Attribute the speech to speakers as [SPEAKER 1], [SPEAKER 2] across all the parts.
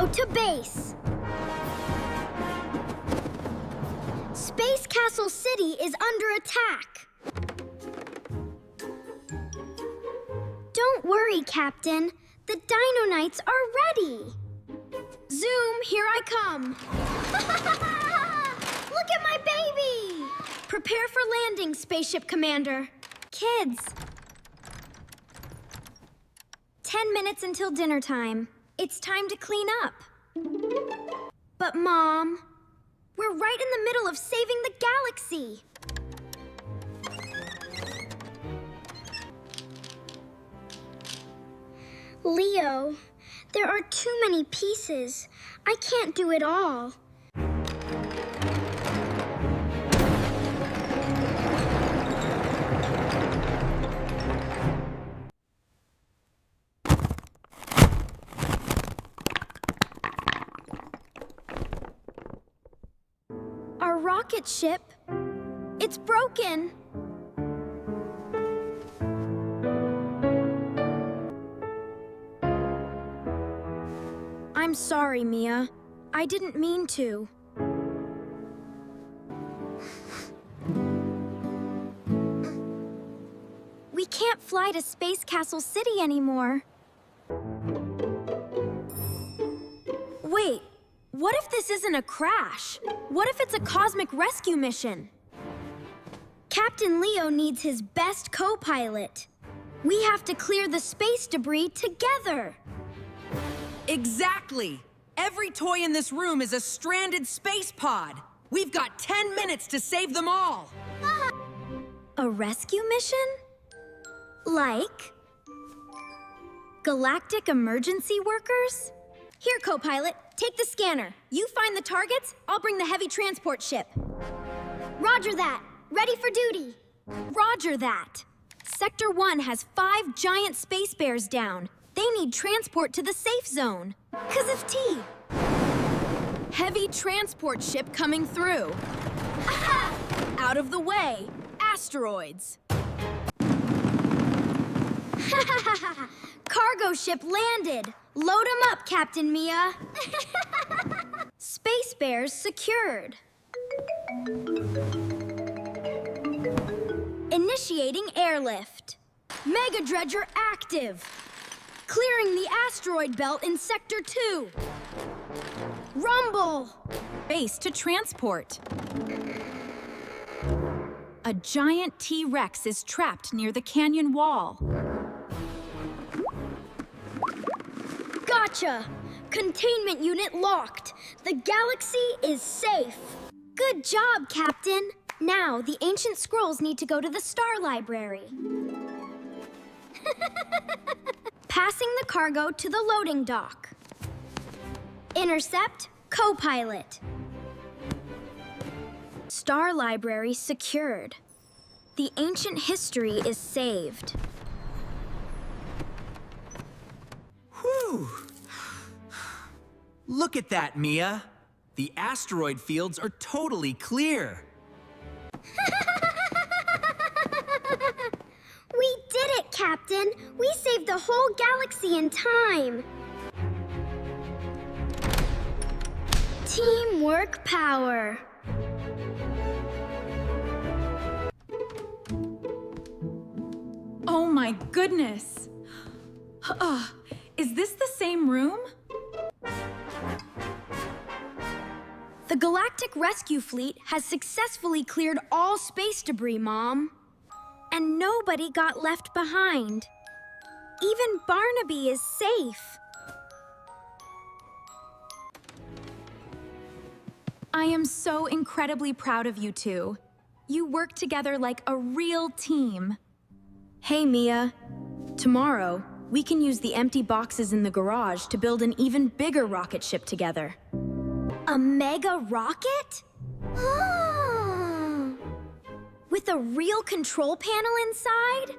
[SPEAKER 1] Leo to base. Space Castle City is under attack. Don't worry, Captain. The Dino Knights are ready. Zoom, here I come. Look at my baby! Prepare for landing, Spaceship Commander. Kids. 10 minutes until dinner time. It's time to clean up. But, Mom, we're right in the middle of saving the galaxy. Leo, there are too many pieces. I can't do it all. Our rocket ship, it's broken. I'm sorry, Mia. I didn't mean to. We can't fly to Space Castle City anymore. Wait, what if this isn't a crash? What if it's a cosmic rescue mission? Captain Leo needs his best co-pilot. We have to clear the space debris together.
[SPEAKER 2] Exactly! Every toy in this room is a stranded space pod. We've got 10 minutes to save them all.
[SPEAKER 1] A rescue mission? Like? Galactic emergency workers? Here, co-pilot, take the scanner. You find the targets, I'll bring the heavy transport ship. Roger that. Ready for duty. Roger that. Sector 1 has 5 giant space bears down. They need transport to the safe zone. 'Cause of T. Heavy transport ship coming through. Out of the way. Asteroids. Cargo ship landed. Load 'em up, Captain Mia. Space bears secured. Initiating airlift. Mega Dredger active. Clearing the asteroid belt in Sector 2. Rumble!
[SPEAKER 3] Base to transport. A giant T-Rex is trapped near the canyon wall.
[SPEAKER 1] Gotcha! Containment unit locked. The galaxy is safe. Good job, Captain. Now, the ancient scrolls need to go to the Star Library. Passing the cargo to the loading dock. Intercept, co-pilot. Star Library secured. The ancient history is saved.
[SPEAKER 4] Whew! Look at that, Mia. The asteroid fields are totally clear.
[SPEAKER 1] We did it, Captain! We saved the whole galaxy in time! Teamwork power!
[SPEAKER 3] Oh my goodness! Is this the same room?
[SPEAKER 1] The Galactic Rescue Fleet has successfully cleared all space debris, Mom. And nobody got left behind. Even Barnaby is safe.
[SPEAKER 3] I am so incredibly proud of you two. You work together like a real team.
[SPEAKER 1] Hey, Mia. Tomorrow, we can use the empty boxes in the garage to build an even bigger rocket ship together. A mega rocket? With a real control panel inside?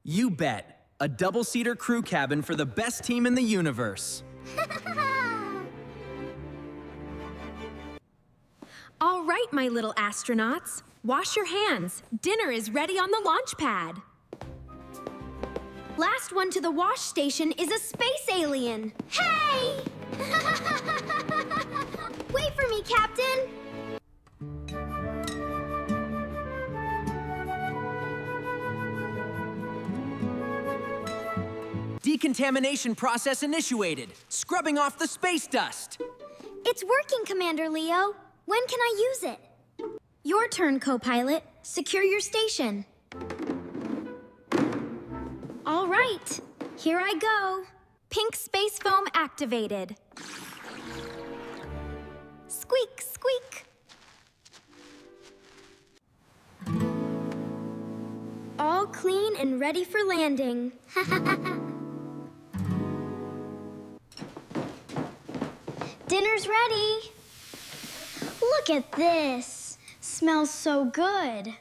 [SPEAKER 4] You bet. A double-seater crew cabin for the best team in the universe.
[SPEAKER 3] All right, my little astronauts. Wash your hands. Dinner is ready on the launch pad.
[SPEAKER 1] Last one to the wash station is a space alien. Hey! Wait for me, Captain!
[SPEAKER 4] Decontamination process initiated. Scrubbing off the space dust.
[SPEAKER 1] It's working, Commander Leo. When can I use it? Your turn, co-pilot. Secure your station. All right, here I go.
[SPEAKER 3] Pink space foam activated.
[SPEAKER 1] Squeak, squeak. All clean and ready for landing. Dinner's ready. Look at this. Smells so good.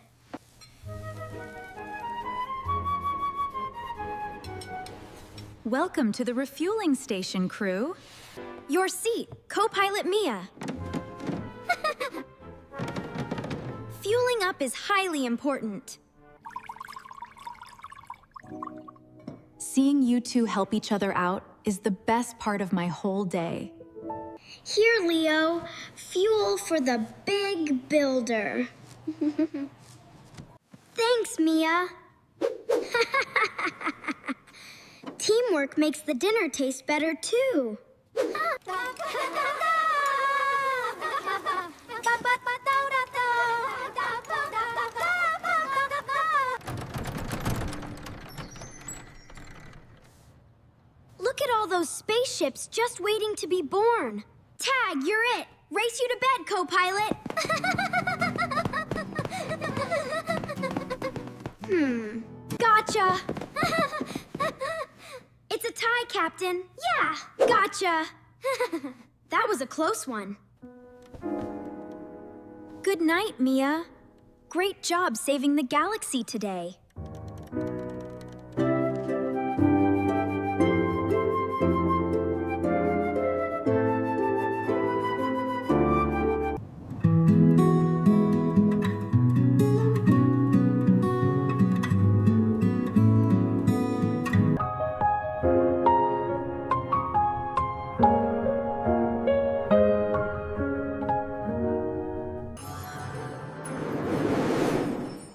[SPEAKER 3] Welcome to the refueling station, crew.
[SPEAKER 1] Your seat, co-pilot Mia. Fueling up is highly important.
[SPEAKER 3] Seeing you two help each other out is the best part of my whole day.
[SPEAKER 1] Here, Leo, fuel for the big builder. Thanks, Mia. Teamwork makes the dinner taste better, too. Look at all those spaceships just waiting to be born. Tag, you're it. Race you to bed, co-pilot. Gotcha. It's a tie, Captain. Yeah, gotcha. That was a close one.
[SPEAKER 3] Good night, Mia. Great job saving the galaxy today.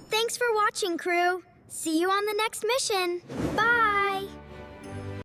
[SPEAKER 1] Thanks for watching, crew. See you on the next mission. Bye.